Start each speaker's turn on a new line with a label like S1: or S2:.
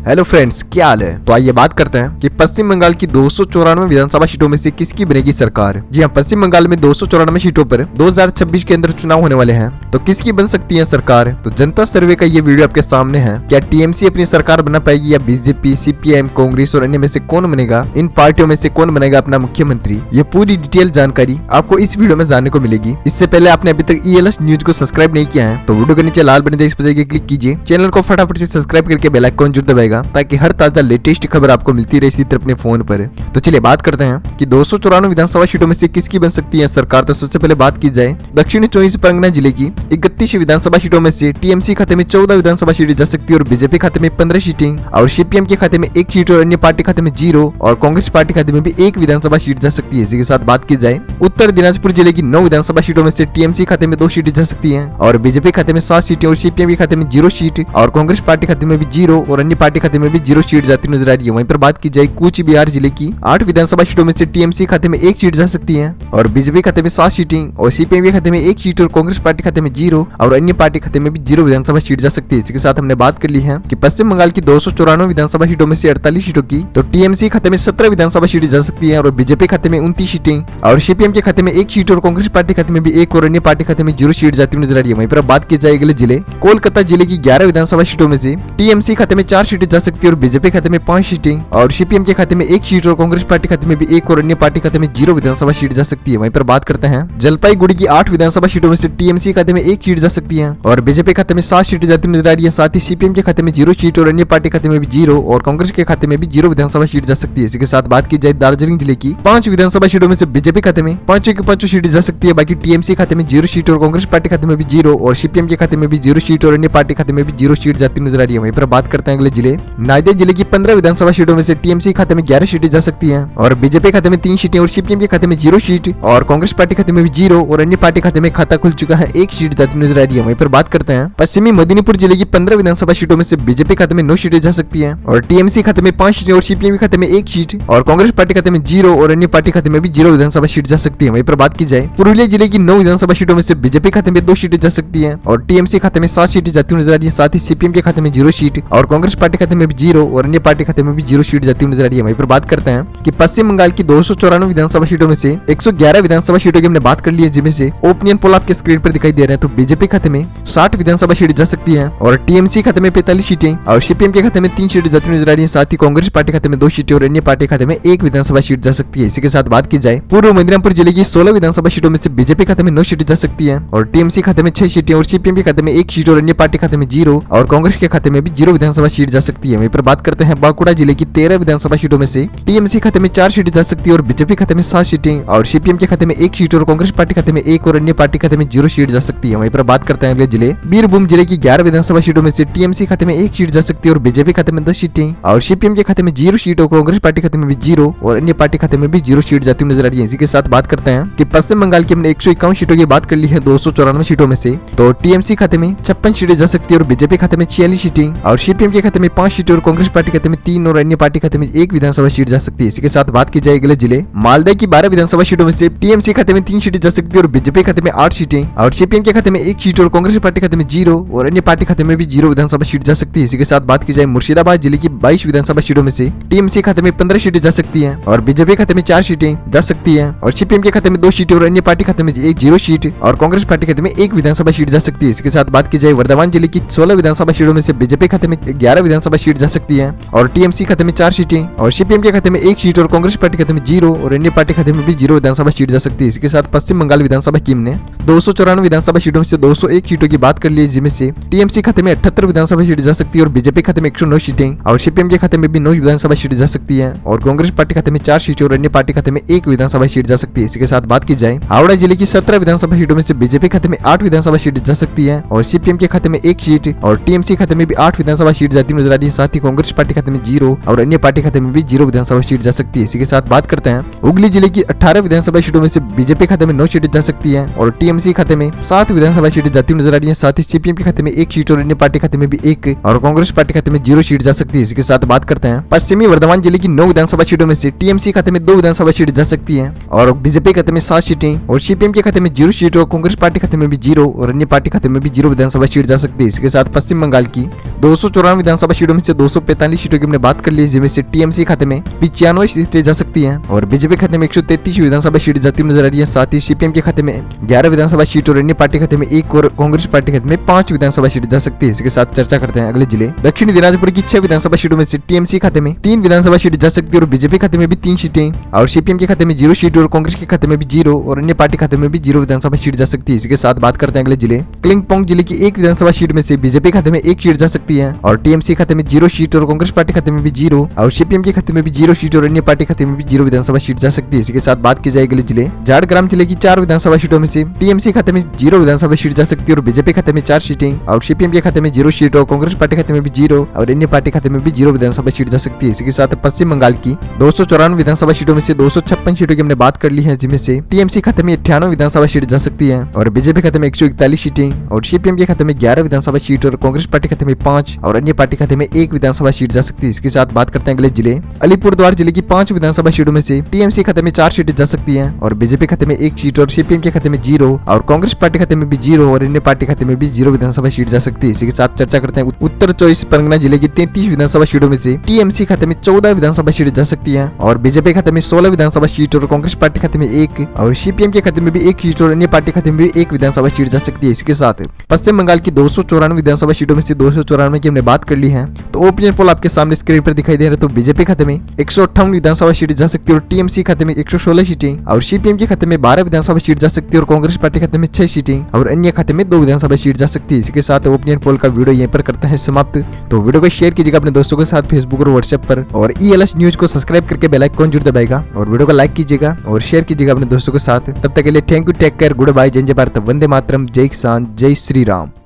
S1: Hello friends, क्या हाल है। तो आइए बात करते हैं कि पश्चिम बंगाल की 294 विधानसभा सीटों में से किसकी बनेगी सरकार। जी हाँ, पश्चिम बंगाल में 294 सीटों पर 2026 के अंदर चुनाव होने वाले हैं, तो किसकी बन सकती है सरकार। तो जनता सर्वे का ये वीडियो आपके सामने है। क्या टीएमसी अपनी सरकार बना पाएगी या बीजेपी, सीपीएम, कांग्रेस और अन्य में से कौन बनेगा, इन पार्टियों में से कौन बनेगा अपना मुख्यमंत्री। ये पूरी डिटेल जानकारी आपको इस वीडियो में जानने को मिलेगी। इससे पहले आपने अभी तक ELS न्यूज को सब्सक्राइब नहीं किया है तो वीडियो के नीचे लाल बटन इस पर क्लिक कीजिए। चैनल को फटाफट से सब्सक्राइब करके बेल आइकन जरूर दबाएगा ताकि हर ताजा लेटेस्ट खबर आपको मिलती रहे इसी तरह अपने फोन पर। तो चलिए बात करते हैं कि 294 विधानसभा सीटों में से किसकी बन सकती है सरकार। तो सबसे पहले बात की जाए दक्षिणी 24 परगना जिले की 31 विधानसभा सीटों में से टीएमसी खाते में 14 विधानसभा सीटें जा सकती है और बीजेपी खाते में 15 सीटें और सीपीएम के खाते में 1 सीट और अन्य पार्टी खाते में 0 और कांग्रेस पार्टी खाते में भी 1 विधानसभा सीट जा सकती है। इसी के साथ बात की जाए उत्तर दिनाजपुर जिले की 9 विधानसभा सीटों में से टीएमसी खाते में 2 सीटें जा सकती है और बीजेपी खाते में 7 सीटें और सीपीएम के खाते में 0 सीट और कांग्रेस पार्टी खाते में भी 0 और अन्य पार्टी खाते में भी 0 सीट जाती नजर आ रही है। वहीं पर बात की जाए कूच बिहार जिले की 8 विधानसभा सीटों में से टीएमसी खाते में 1 सीट जा सकती है और बीजेपी खाते में 7 सीटें और सीपीएम के खाते में 1 सीट और कांग्रेस पार्टी खाते में 0 और अन्य पार्टी खाते में भी 0 विधानसभा सीट जा सकती है। इसके साथ हमने बात कर ली है कि पश्चिम बंगाल की 294 विधानसभा सीटों में से 48 सीटों की तो टीएमसी खाते में 17 विधानसभा सीटें जा सकती है और बीजेपी खाते में 29 सीटें और सीपीएम के खाते में 1 सीट और कांग्रेस पार्टी खाते में भी 1 और अन्य पार्टी खाते में 0 सीट जाती नजर आ रही है। वहीं पर बात की जाए अगले जिले कोलकाता जिले की 11 विधानसभा सीटों में से टीएमसी खाते में 4 सीटें जा सकती है और बीजेपी खाते में 5 सीटें और सीपीएम के खाते में 1 सीट और कांग्रेस पार्टी खाते में भी 1 और अन्य पार्टी खाते में 0 विधानसभा सीट जा सकती है। वहीं पर बात करते हैं जलपाईगुड़ी की 8 विधानसभा सीटों में से टीएमसी खाते में 1 सीट जा सकती है और बीजेपी खाते में 7 सीटें जाती नजर आ रही है। साथ ही सीपीएम के खाते में 0 सीट और अन्य पार्टी खाते में भी 0 और कांग्रेस के खाते में भी 0 विधानसभा सीट जा सकती है। इसी के साथ बात की जाए दार्जिलिंग जिले की 5 विधानसभा सीटों में से बीजेपी खाते में 5 की 5 सीटें जा सकती है, बाकी टीएमसी खाते में 0 सीट और कांग्रेस पार्टी खाते में भी 0 और सीपीएम के खाते में भी 0 सीट और अन्य पार्टी खाते में भी 0 सीट जाती नजर आ रही है। वहीं पर बात करते हैं अगले जिले नांदेड़ जिले की 15 विधानसभा सीटों में से टीएमसी खाते में 11 सीटें जा सकती हैं और बीजेपी खाते में 3 सीटें और सीपीएम के खाते में 0 सीट और कांग्रेस पार्टी खाते में भी 0 और अन्य पार्टी खाते में खाता खुल चुका है 1 सीट जाती नजर आ रही है। वहीं पर बात करते हैं पश्चिमी मेदिनीपुर जिले की 15 विधानसभा सीटों में से बीजेपी खाते में 9 सीटें जा सकती है और टीएमसी खाते में 5 सीटें और सीपीएम के खाते में 1 सीट और कांग्रेस पार्टी खाते में 0 और अन्य पार्टी खाते में भी 0 विधानसभा सीट जा सकती है। वहीं पर बात की जाए पुरुलिया जिले की 9 विधानसभा सीटों में से बीजेपी खाते में 2 सीटें जा सकती है और टीएमसी खाते में 7 सीटें जाती नजर आ रही है। साथ ही सीपीएम के खाते में 0 सीट और कांग्रेस पार्टी खाते में भी 0 और अन्य पार्टी खाते में भी 0 सीट जाती नजर आ रही है। वहीं पर बात करते हैं कि पश्चिम बंगाल की 294 विधानसभा सीटों में से 111 विधानसभा सीटों की हमने बात कर ली है, जिनमें से ओपिनियन पोल आपके स्क्रीन पर दिखाई दे रहे हैं। तो बीजेपी खाते में 60 विधानसभा सीटें जा सकती है और टीएमसी खाते में 45 सीटें और सीपीएम के खाते में 3 सीटें जाती नजर आ रही है। साथ ही कांग्रेस पार्टी खाते में 2 सीटें और अन्य पार्टी खाते में 1 विधानसभा सीट जा सकती है। इसी के साथ बात की जाए पूर्व मेदिनीपुर जिले की 16 विधानसभा सीटों में से बीजेपी खाते में 9 सीटें जा सकती है और टीएमसी खाते में 6 सीटें और सीपीएम के खाते में 1 सीट और अन्य पार्टी खाते में 0 और कांग्रेस के खाते में भी 0 विधानसभा सीट जा सकती है। वहीं पर बात करते हैं बांकुड़ा जिले की 13 विधानसभा सीटों में से टीएमसी खाते में 4 सीटें जा सकती है और बीजेपी खाते में 7 सीटें और सीपीएम के खाते में 1 सीट और कांग्रेस पार्टी खाते में 1 और अन्य पार्टी खाते में 0 सीट जा सकती है। वहीं पर बात करते हैं अगले जिले बीरभूम जिले की 11 विधानसभा सीटों में से टीएमसी खाते में 1 सीट जा सकती है और बीजेपी खाते में 10 सीटें और सीपीएम के खाते में 0 सीट और कांग्रेस पार्टी खाते में भी 0 और अन्य पार्टी खाते में भी 0 सीट जाती नजर आ रही है। इसी के साथ बात करते हैं कि पश्चिम बंगाल की हमने 151 सीटों की बात कर ली है 294 सीटों में से। तो टीएमसी खाते में 56 सीटें जा सकती है और बीजेपी खाते में 46 सीटें और सीपीएम के खाते में 5 सीटें और कांग्रेस पार्टी खाते में 3 और अन्य पार्टी खाते में 1 विधानसभा सीट जा सकती है। इसी के साथ बात की जाए अगले जिले मालदा की 12 विधानसभा सीटों में से टीएमसी खाते में 3 सीटें जा सकती है और बीजेपी खाते में 8 सीटें और सीपीएम के खाते में 1 सीट और कांग्रेस पार्टी खाते में 0 और अन्य पार्टी खाते में भी 0 विधानसभा सीट जा सकती है। इसी के साथ बात की जाए मुर्शिदाबाद जिले की 22 विधानसभा सीटों में से टीएमसी खाते में 15 सीटें जा सकती है और बीजेपी खाते में 4 सीटें जा सकती है और सीपीएम के खाते में 2 सीटें और अन्य पार्टी खाते में 1 0 सीट और कांग्रेस पार्टी खाते में 1 विधानसभा सीट जा सकती है। इसके साथ बात की जाए वर्धमान जिले की 16 विधानसभा सीटों में से बीजेपी खाते में 11 विधानसभा सीट जा सकती है और टीएमसी खाते में 4 सीटें और सीपीएम के खाते में 1 सीट और कांग्रेस पार्टी खाते में 0 और अन्य पार्टी खाते में भी 0 विधानसभा सीट जा सकती है। इसके साथ पश्चिम बंगाल विधानसभा की हमने 294 विधानसभा सीटों में से 201 सीटों की बात कर ली है, जिनमें से टीएमसी खाते में 78 विधानसभा सीटें जा सकती है और बीजेपी खाते में 109 सीटें और सीपीएम के खाते में भी 9 विधानसभा सीटें जा सकती है और कांग्रेस पार्टी खाते में 4 सीटें और अन्य पार्टी खाते में 1 विधानसभा सीट जा सकती है। इसके साथ बात की जाए हावड़ा जिले की 17 विधानसभा सीटों में से बीजेपी खाते में 8 विधानसभा सीटें जा सकती है और सीपीएम के खाते में 1 सीट और टीएमसी खाते में भी 8 विधानसभा सीट जाती नजर आ रही है। साथ ही कांग्रेस पार्टी खाते में 0 और अन्य पार्टी खाते में भी 0 विधानसभा सीट जा सकती है। इसी के साथ बात करते हैं हुगली जिले की 18 विधानसभा सीटों में से बीजेपी खाते में 9 सीटें जा सकती है और टीएमसी खाते में 7 विधानसभा सीटें जाती नजर आ रही है। साथ ही सीपीएम के खाते में 1 सीट और अन्य पार्टी खाते में भी 1 और कांग्रेस पार्टी खाते में 0 सीट जा सकती है। इसके साथ बात करते हैं पश्चिमी वर्धमान जिले की 9 विधानसभा सीटों में से टीएमसी खाते में 2 विधानसभा सीट जा सकती है और बीजेपी खाते में 7 सीटें और सीपीएम के खाते में 0 सीट और कांग्रेस पार्टी खाते में भी 0 और अन्य पार्टी खाते में भी 0 विधानसभा सीट जा सकती है। इसके साथ पश्चिम बंगाल की 294 विधानसभा सीटों सीटों में से 245 सीटों की हमने बात कर ली, जिनमें से टीएमसी खाते में 95 सीटें जा सकती हैं और बीजेपी खाते में 133 विधानसभा सीट जाती हुई नजर आ रही है। साथ ही सीपीएम के खाते में 11 विधानसभा सीट और अन्य पार्टी खाते में 1 और कांग्रेस पार्टी खाते में 5 विधानसभा सीट जा सकती है। इसके साथ चर्चा करते हैं अगले जिले। दक्षिणी दिनाजपुर की 6 विधानसभा सीटों में से टीएमसी खाते में 3 विधानसभा सीट जा सकती है और बीजेपी खाते में भी 3 सीटें और सीपीएम के खाते में 0 सीट और कांग्रेस के खाते में भी 0 और अन्य पार्टी खाते में भी 0 विधानसभा सीट जा सकती है। इसके साथ बात करते हैं अगले जिले। क्लिंगपोंग जिले की 1 विधानसभा सीट में से बीजेपी खाते में 1 सीट जा सकती है और टीएमसी खाते में 0 सीट और कांग्रेस पार्टी खाते में भी 0 और सीपीएम के खाते में भी 0 सीट और अन्य पार्टी खाते में भी 0 विधानसभा सीट जा सकती है। इसके साथ बात की जाए अगले जिले। झारग्राम जिले की 4 विधानसभा सीटों में से टीएमसी खाते में 0 विधानसभा सीट जा सकती है और बीजेपी खाते में 4 सीटें और सीपीएम के खाते में 0 सीट और कांग्रेस पार्टी खाते में भी 0 और अन्य पार्टी खाते में भी 0 विधानसभा सीट जा सकती है। इसके साथ पश्चिम बंगाल की 294 विधानसभा सीटों में से 256 सीटों की हमने बात कर ली है, जिनमें से टीएमसी खाते में 98 विधानसभा सीट जा सकती है और बीजेपी खाते में 141 सीटें और सीपीएम के खाते में 11 विधानसभा सीट और कांग्रेस पार्टी खाते में 5 और अन्य पार्टी खाते में 1 विधानसभा सीट जा सकती है। इसके साथ बात करते हैं अगले जिले। अलीपुरद्वार जिले की 5 विधानसभा सीटों में से टीएमसी खाते में 4 सीटें जा सकती है और बीजेपी खाते में 1 सीट और सीपीएम के खाते में 0 और कांग्रेस पार्टी खाते में भी 0 और अन्य पार्टी खाते में भी 0 विधानसभा सीट जा सकती है। इसी के साथ चर्चा करते हैं उत्तर 24 परगना जिले की 33 विधानसभा सीटों में से टीएमसी खाते में 14 विधानसभा सीट जा सकती है और बीजेपी खाते में 16 विधानसभा सीट और कांग्रेस पार्टी खाते में 1 और सीपीएम के खाते में भी 1 सीट और अन्य पार्टी खाते में भी 1 विधानसभा सीट जा सकती है। इसके साथ पश्चिम बंगाल की 294 विधानसभा सीटों में से 294 की हमने बात कर ली है। तो ओपिनियन पोल आपके सामने स्क्रीन पर दिखाई दे रहा है। तो बीजेपी खाते में 158 विधानसभा सीट जा सकती है और टीएमसी खाते में 116 सीटें और सीपीएम के खाते में 12 विधानसभा सीट जा सकती है और कांग्रेस पार्टी खाते में 6 सीटें और अन्य खाते में 2 विधानसभा सीट जा सकती है। इसके साथ ओपिनियन पोल का वीडियो यहीं पर करते हैं समाप्त। तो वीडियो को शेयर कीजिएगा अपने दोस्तों के साथ फेसबुक और व्हाट्सएप पर और ELS न्यूज को सब्सक्राइब करके बेल आइकन जरूर दबाएगा और वीडियो को लाइक कीजिएगा और शेयर कीजिएगा अपने दोस्तों के साथ। तब तक के लिए thank you, take care, good bye, जय भारत, वंदे मातरम, जय किसान, जय श्री राम।